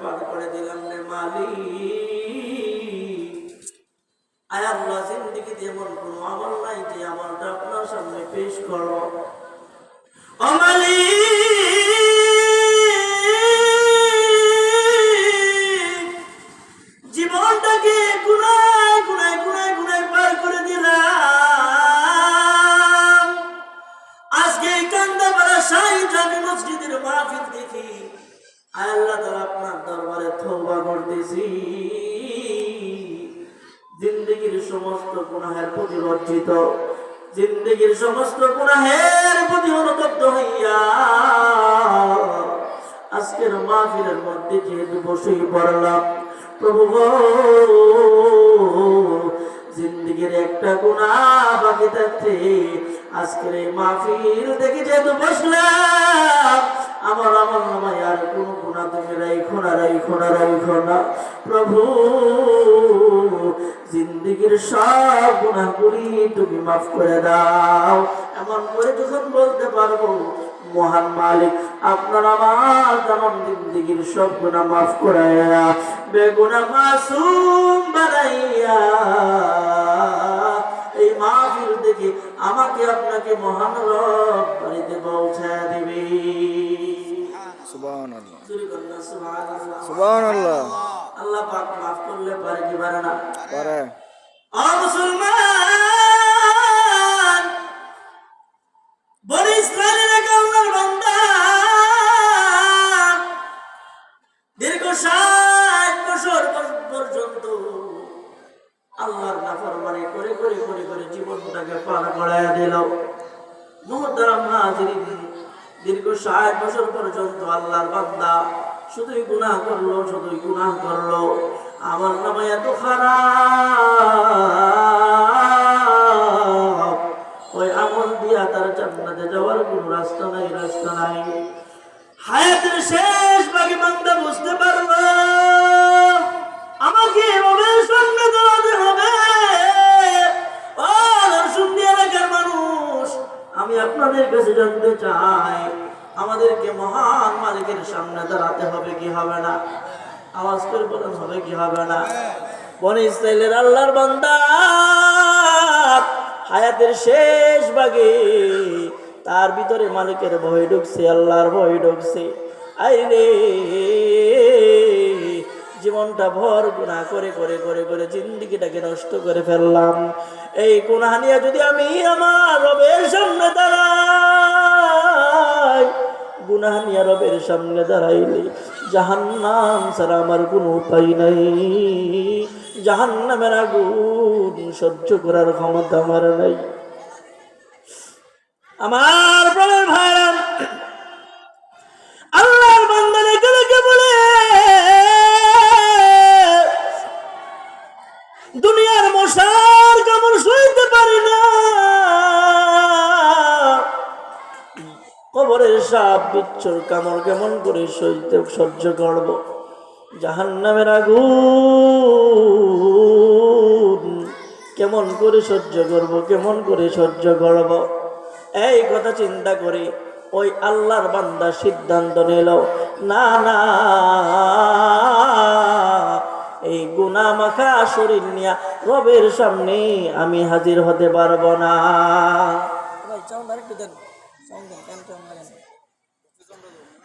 পার করে দিলাম রে মালিক। আয় আল্লাহ, জিন্দেগিতে এমন কোনো আমল নাই যে আমলটা আপনার সামনে পেশ করো। ও মালিক, জীবনটাকে গুনায় গুনায় গুনায় গুনায় পার করে দিলাম। আজকে এই কান্দাপাড়া শাহী জামি মসজিদের মাহফিল দেখি, আয় আল্লাহ তাআলা আপনার দরবারে তওবা করতেছি। জিন্দেগীর সমস্ত গুনাহের প্রতি লজ্জিত, জিন্দেগীর সমস্ত গুনাহের প্রতি অনুতপ্ত হইয়া আজকের মাহফিলের মধ্যে যেহেতু বসেই পড়লাম, প্রভু গো, জিন্দেগীর একটা গুনাহ বাকি থাকতে আজকের এই মাহফিল থেকে যেহেতু বসলাম, আমার নামায় আর কোন গুনাহ তুমি রাইখো না প্রভু। জিন্দেগীর সব গুনাহগুলি তুমি মাফ করে দাও। এমন করে যখন বলতে পারবো, মহান মালিক আপনার আমার যেমন জিন্দেগীর সব গুনাহ মাফ করাইয়া বেগুনাহ মাসুম বানাইয়া এই মাহফিল থেকে আমাকে আপনাকে মহান রব বাড়িতে পৌঁছায় দিবে। সুবহানাল্লাহ, সুবহানাল্লাহ, সুবহানাল্লাহ। আল্লাহ পাক মাফ করলে পারে কি পারে না? পারে। ও মুসলমান, বনি ইসরাইলের এক আল্লাহর বান্দা দীর্ঘ 60 বছর পর্যন্ত আল্লাহর নাফরমানি করে করে করে করে জীবনটাকে পার করায়া দিল। মুহতারাম হাজিরিন, দীর্ঘ 60 বছর পর্যন্ত আল্লাহর বান্দা শুধুই গুনাহ করলো। আমার নামে এত খারাপ, ওই আমল দিয়া তার জান্নাতে যাওয়ার কোনো রাস্তা নাই। হায়াতের শেষ ভাগে বান্দা বুঝতে পারলো আমাকে রবের সামনে দাঁড়াতে হবে। ও নরসিংদী এলাকার মানুষ, আমি আপনাদের কাছে জানতে চাই, আমাদেরকে মহান মালিকের সামনে দাঁড়াতে হবে কি হবে না? আওয়াজ করে বলেন, হবে কি হবে না? বনি ইসরাইলের আল্লাহর বান্দা হায়াতের শেষ ভাগে তার ভিতরে মালিকের ভয় ঢুকছে, আল্লাহর ভয় ঢুকছে। আইরে জীবনটা ভর গুনাহ করে করে করে করে জিন্দেগিটাকে নষ্ট করে ফেললাম। এই গুনাহ নিয়ে যদি আমি আমার রবের সামনে দাঁড়াই, গুনাহ নিয়ে রবের সামনে দাঁড়াইলে জাহান্নাম ছাড়া আমার কোনো উপায় নাই। জাহান্নামের আগুন সহ্য করার ক্ষমতা আমার নাই। আমার প্রাণের ভাইরা, আল্লাহর বান্দা লেখে বলে দুনিয়ার মশার কামড় সইতে পারি না, কবরের সাপ বিচ্ছুর কামড় কেমন করে সহ্য করব? জাহান্নামের আগুন কেমন করে সহ্য করব? এই কথা চিন্তা করে ওই আল্লাহর বান্দা সিদ্ধান্ত নিল, না, এই গুনাহ মাখা শরীর নিয়ে রবের সামনে আমি হাজির হতে পারবো না।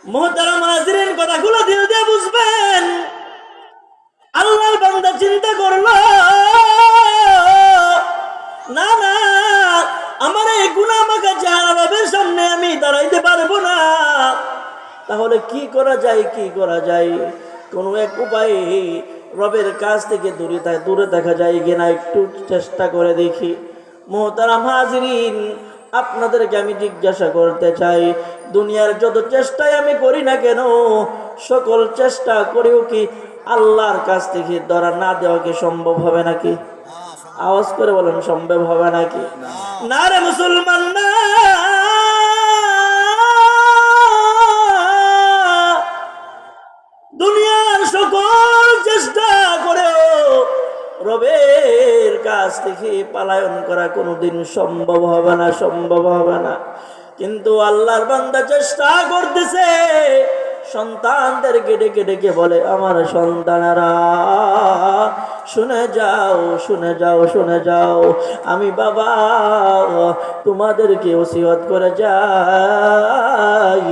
মুহতারাম হাজিরিন, কথাগুলো ধীরে ধীরে বুঝবেন। আল্লাহর বান্দা চিন্তা করলো, না, আমার এই গুনাহ মাখা চেহারা রবের সামনে আমি দাঁড়াইতে পারবো না। তাহলে কি করা যায়? কোনো এক উপায়ে রবের কাছ থেকে দূরে দেখা যায় কিনা একটু চেষ্টা করে দেখি। মুহতারাম হাজিরিন, আপনাদেরকে আমি জিজ্ঞাসা করতে চাই, দুনিয়ার যত চেষ্টাই আমি করি না কেন, সকল চেষ্টা করেও কি আল্লাহর কাছ থেকে ধরা না দেওয়া কি সম্ভব হবে নাকি? আওয়াজ করে বলেন, সম্ভব হবে নাকি? না রে মুসলমান, না। দুনিয়ার সকল চেষ্টা করেও রবের কাছ থেকে পলায়ন করা কোনোদিন সম্ভব হবে না। কিন্তু আল্লাহর বান্দা চেষ্টা করতেছে, সন্তানদেরকে ডেকে ডেকে বলে, আমার সন্তানেরা শুনে যাও, শুনে যাও, শুনে যাও, আমি বাবা তোমাদেরকে ওসিয়ত করে যাই।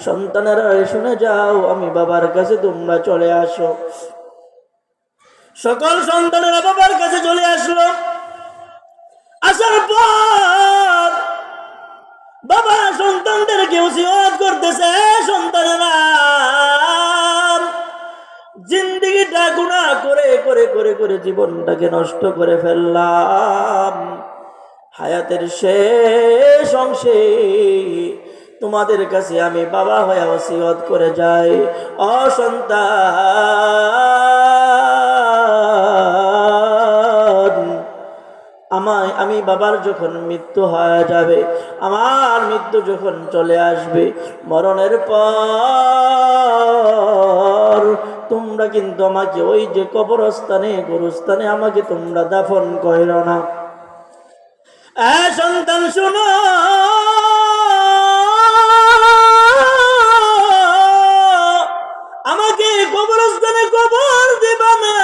সন্তানেরা শুনে যাও, আমি বাবার কাছে তোমরা চলে আসো। সকল সন্তানেরা বাবার কাছে চলে আসলো। আসার পর বাবা সন্তানদেরকে ওসিয়ত করতেছে, সন্তানেরা জিন্দেগিটা গুনাহ করে করে করে করে জীবনটাকে নষ্ট করে ফেললাম। হায়াতের শেষ অংশে তোমাদের কাছে আমি বাবা হয়ে ওসিয়ত করে যাই, ও সন্তান, আমি বাবার যখন মৃত্যু হয়ে যাবে, আমার মৃত্যু যখন চলে আসবে, মরণের পর তোমরা কিন্তু আমাকে ওই যে কবরস্থানে, গোরস্থানে আমাকে তোমরা দাফন করো না। সন্তান শুনো, আমাকে কবরস্থানে কবর দিবা না।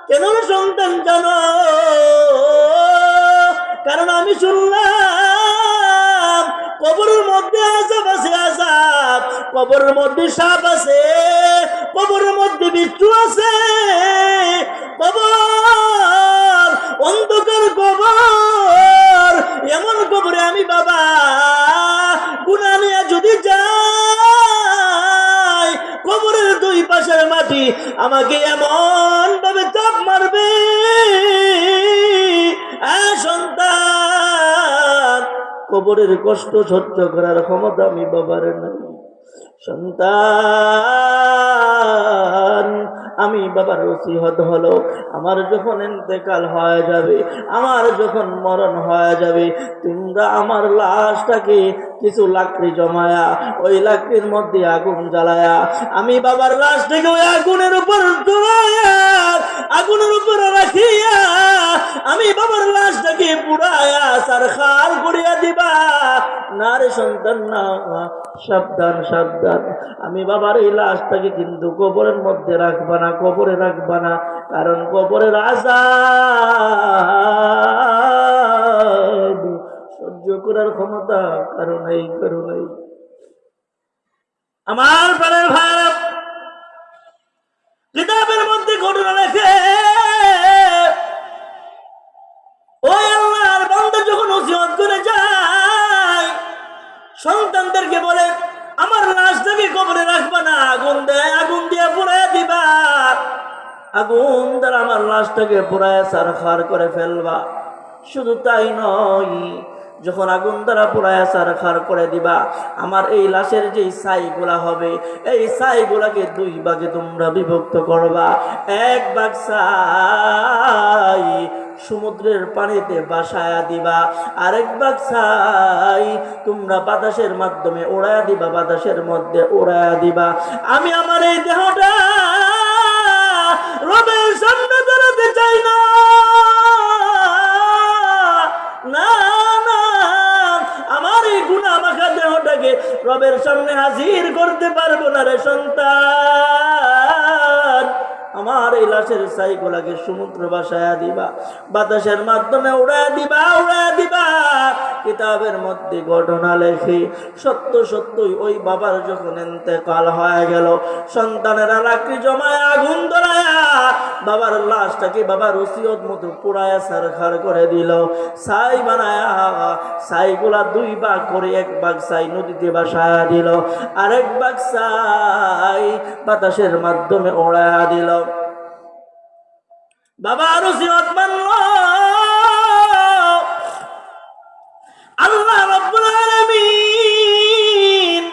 কেন সন্তান জানো? কারণ আমি শুনলাম কবরের মধ্যে আযাব আছে, আযাব, কবরের মধ্যে সাপ আছে, কবরের মধ্যে বিচ্ছু আছে, কবর অন্ধকার কবর। এমন কবরে আমি বাবা গুনাহ নিয়ে যদি যাই, কবরের দুই পাশের মাটি আমাকে এমন ভাবে চাপ মারবে, সন্তান কবরের কষ্ট সহ্য করার ক্ষমতা আমি বাবার নাই। সন্তান, আমি বাবার ওসিয়ত হলো, আমার যখন ইন্তেকাল হয়ে যাবে, আমার যখন মরণ হয়ে যাবে, তোমরা আমার লাশটাকে কিছু লাকড়ি জমায়া ওই লাকড়ির মধ্যে আগুন জ্বালায়া আমি বাবার লাশটাকে ওই আগুনের উপর জ্বালায়া, আগুনের উপর রাখিয়া আমি বাবার লাশটাকে পুড়ায়া সারখার করিয়া দিবা। না রে সন্তান, না, সাবধান, সাবধান, আমি বাবার এই লাশটাকে কিন্তু কবরের মধ্যে রাখবা না, কবরে রাখবা না, কারণ কবরের আযাব সহ্য করার ক্ষমতা কারণেই কারণেই। আমার প্রাণের ভাইরা, কিতাবের মধ্যে ঘটনা লেখে, ওই আল্লাহর বান্দা যখন ওসিয়ত করে যায়, সন্তানদেরকে বলে, আমার লাশটাকে কবরে রাখবা না, আগুন দেয়, আগুন দিয়ে পুড়াইয়া দিবা, আগুন দ্বারা আমার লাশটাকে পুড়াইয়া সারখার করে ফেলবা। শুধু তাই নয়, যখন আগুন দ্বারা পুড়াইয়া সারখার করে দিবা, আমার এই লাশের যে ছাইগুলা হবে, এই ছাইগুলাকে দুই ভাগে তোমরা বিভক্ত করবা। এক ভাগ ছাই সমুদ্রের পানিতে বাসায়া দিবা, আরেক ভাগ ছাই তোমরা বাতাসের মাধ্যমে উড়াইয়া দিবা, বাতাসের মধ্যে উড়াইয়া দিবা। আমি আমার এই দেহটা রবের সামনে দাঁড়াতে চাই না, না, না, আমার এই গুনাহ মাখা দেহটাকে রবের সামনে হাজির করতে পারবো না রে সন্তান। আমার এই লাশের ছাইগুলাকে সমুদ্র বাসায়া দিবা, বাতাসের মাধ্যমে উড়াইয়া দিবা, উড়াইয়া দিবা। কিতাবের মধ্যে ঘটনা লেখে, সত্য সত্যই ওই বাবার যখন ইন্তেকাল হয়ে গেল, সন্তানেরা লাকড়ি জমায় আগুন ধরায়া বাবার লাশটাকে বাবার ওসিয়ত মতো পোড়ায়া সারখার করে দিল। ছাই বানায়া ছাইগুলা দুই ভাগ করে এক ভাগ ছাই নদীতে বাসায়া দিল, আরেক ভাগ ছাই বাতাসের মাধ্যমে উড়ায়া দিল। বাবার ওসিয়ত মানল, আল্লাহ রাব্বুল আলামিন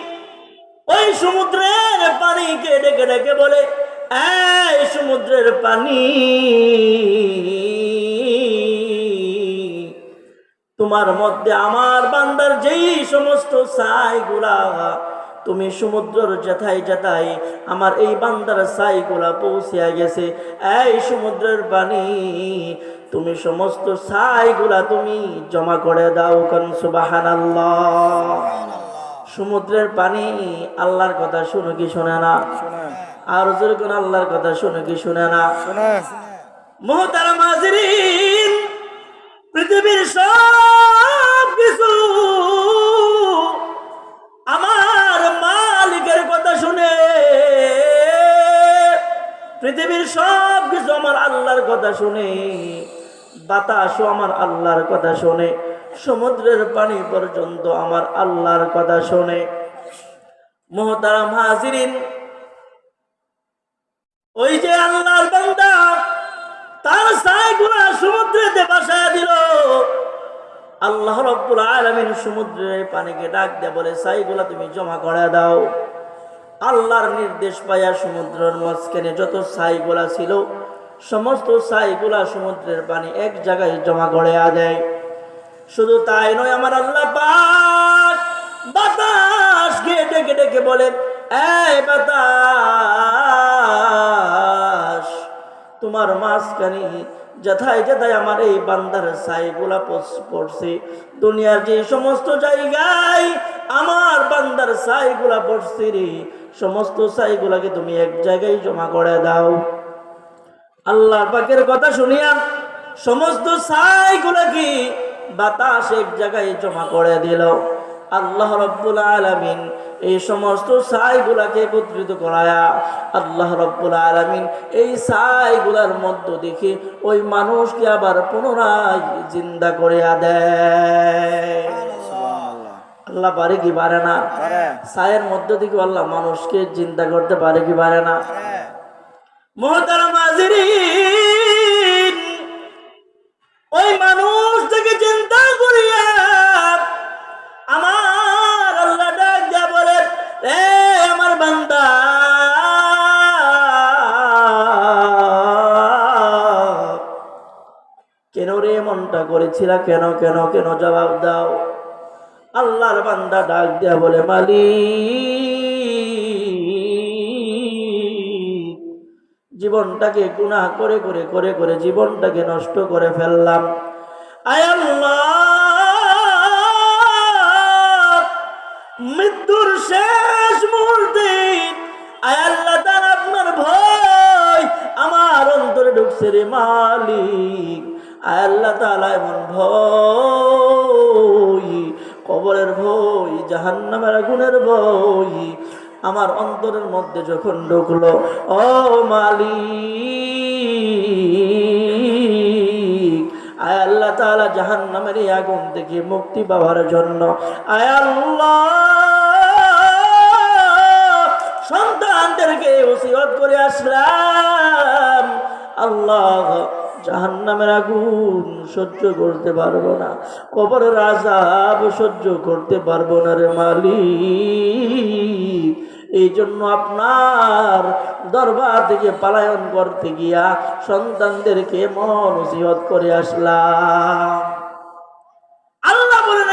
ওই সমুদ্রের পানিকে ডেকে ডেকে বলে, এই সমুদ্রের পানি, তোমার মধ্যে আমার বান্দার যেই সমস্ত ছাইগুলা তুমি সমুদ্রের যেথায় যেথায় আমার এই বান্দার ছাইগুলা পৌঁছিয়া গেছে, এই সমুদ্রের পানি তুমি সমস্ত ছাইগুলা তুমি জমা করে দাও। কারণ সুবহানাল্লাহ, সমুদ্রের পানি আল্লাহর কথা শুনে কি শোনে না? আর জোরে কোন আল্লাহর কথা শুনে কি শোনে না? মুহতারাম হাজিরিন, পৃথিবীর সব কিছু আমার মালিকের কথা শুনে, পৃথিবীর সব কিছু আমার আল্লাহর কথা শুনে, বাতাসও আমার আল্লাহর কথা শুনে, সমুদ্রের পানি পর্যন্ত আমার আল্লাহর কথা শুনে। মুহতারাম হাজিরিন, ওই যে আল্লাহর বান্দা তার ছাইগুলা সমুদ্রেতে ভাসায় দিল, আল্লাহ রাব্বুল আলামিন সমুদ্রের পানিকে ডাক দিয়ে বলে, ছাইগুলা তুমি জমা করে দাও। আল্লাহর নির্দেশ পাইয়া সমুদ্রের মাঝখানে যত ছাইগুলা ছিল সমস্ত ছাইগুলা সমুদ্রের পানি এক জায়গায় জমা করে দেয়। শুধু তাই নয়, আমার আল্লাহ পাক বাতাসকে ডেকে ডেকে বলে, এই বাতাস, তোমার মাঝখানে যেথায় যেথায় আমার এই বান্দার ছাইগুলা পড়ছে, দুনিয়ার যে সমস্ত জায়গায় আমার বান্দার ছাইগুলা পড়ছে রে, সমস্ত ছাইগুলাকে তুমি এক জায়গায় জমা করে দাও। আল্লাহ পাকের কথা শুনিয়া সমস্ত ছাইগুলাকে বাতাস এক জায়গায় জমা করে দিল। আল্লাহ রাব্বুল আলামিন এই সমস্ত ছাইগুলাকে একত্রিত করায়া আল্লাহ রাব্বুল আলামিন এই ছাইগুলার মধ্য দেখে ওই মানুষকে আবার পুনরায় জিন্দা করিয়া দেয়। আল্লাহ পারে কি পারে না? ছায়ের মধ্য থেকে আল্লাহ মানুষকে জিন্দা করতে পারে কি পারে না? মুহতারাম হাজিরিন, ওই মানুষ থেকে চিন্তা করিয়া আমার আল্লাহ ডাক দিয়া বলে, রে আমার বান্দা, কেন রে মনটা করেছিলা, কেন কেন কেন জবাব দাও। আল্লাহর বান্দা ডাক দিয়া বলে, মালিক, জীবনটাকে গুনাহ করে করে করে করে জীবনটাকে নষ্ট করে ফেললাম। আয় আল্লাহ, মৃত্যুর শেষ মুহূর্তে আয় আল্লাহ তাআলা আপনার ভয় আমার অন্তরে ঢুকছে রে মালিক। আয় আল্লাহ তাআলা এমন ভয়, কবরের ভয়, জাহান্নামের আগুনের ভয় আমার অন্তরের মধ্যে যখন ঢুকলো, ও মালিক, আয় আল্লাহ তাআলা জাহান্নামের এই আগুন থেকে মুক্তি পাওয়ার জন্য আয় আল্লাহ সন্তানদেরকে ওসিয়ত করে আসলাম, আল্লাহ জাহান্নামের আগুন সহ্য করতে পারবো না, কবরের আযাব সহ্য করতে পারবো না রে মালিক। এই জন্য আপনার দরবার থেকে পলায়ন করতে গিয়া সন্তানদেরকে নসিহত করে আসলাম। আল্লাহ বলেন,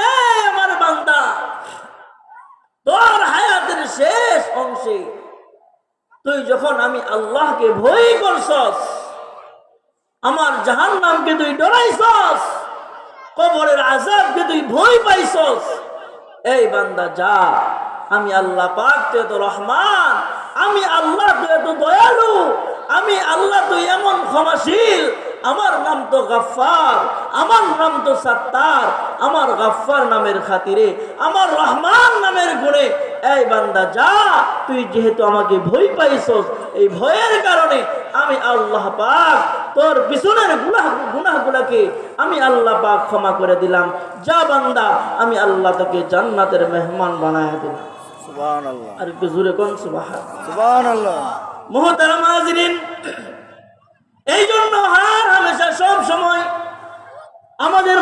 আমার বান্দা, তোর হায়াতের শেষ অংশে তুই যখন আমি আল্লাহকে ভয় করছস, আমার জাহান্নামকে তুই ডরাইছস, কবরের আযাবকে তুই ভয় পাইছস, এই বান্দা যা, আমি আল্লাহ পাক তো এত রহমান, আমি আল্লাহ তো এত দয়ালু, আমি আল্লাহ তো এমন ক্ষমাশীল, আমার নাম তো গাফফার, আমার নাম তো সাত্তার, আমার গাফফার নামের খাতিরে, আমার রহমান নামের গুণে, এই বান্দা যা, তুই যেহেতু আমাকে ভয় পাইছস, এই ভয়ের কারণে আমি আল্লাহ পাক তোর পিছনের গুনাহগুলাকে আমি আল্লাহ পাক ক্ষমা করে দিলাম। যা বান্দা, আমি আল্লাহ তোকে জান্নাতের মেহমান বানায় দিলাম। সুবহানাল্লাহ। আর একটু জোরে কোন সুবহানাল্লাহ। মুহতারাম হাজিরিন, এই জন্য হামেশা সব সময় আমাদের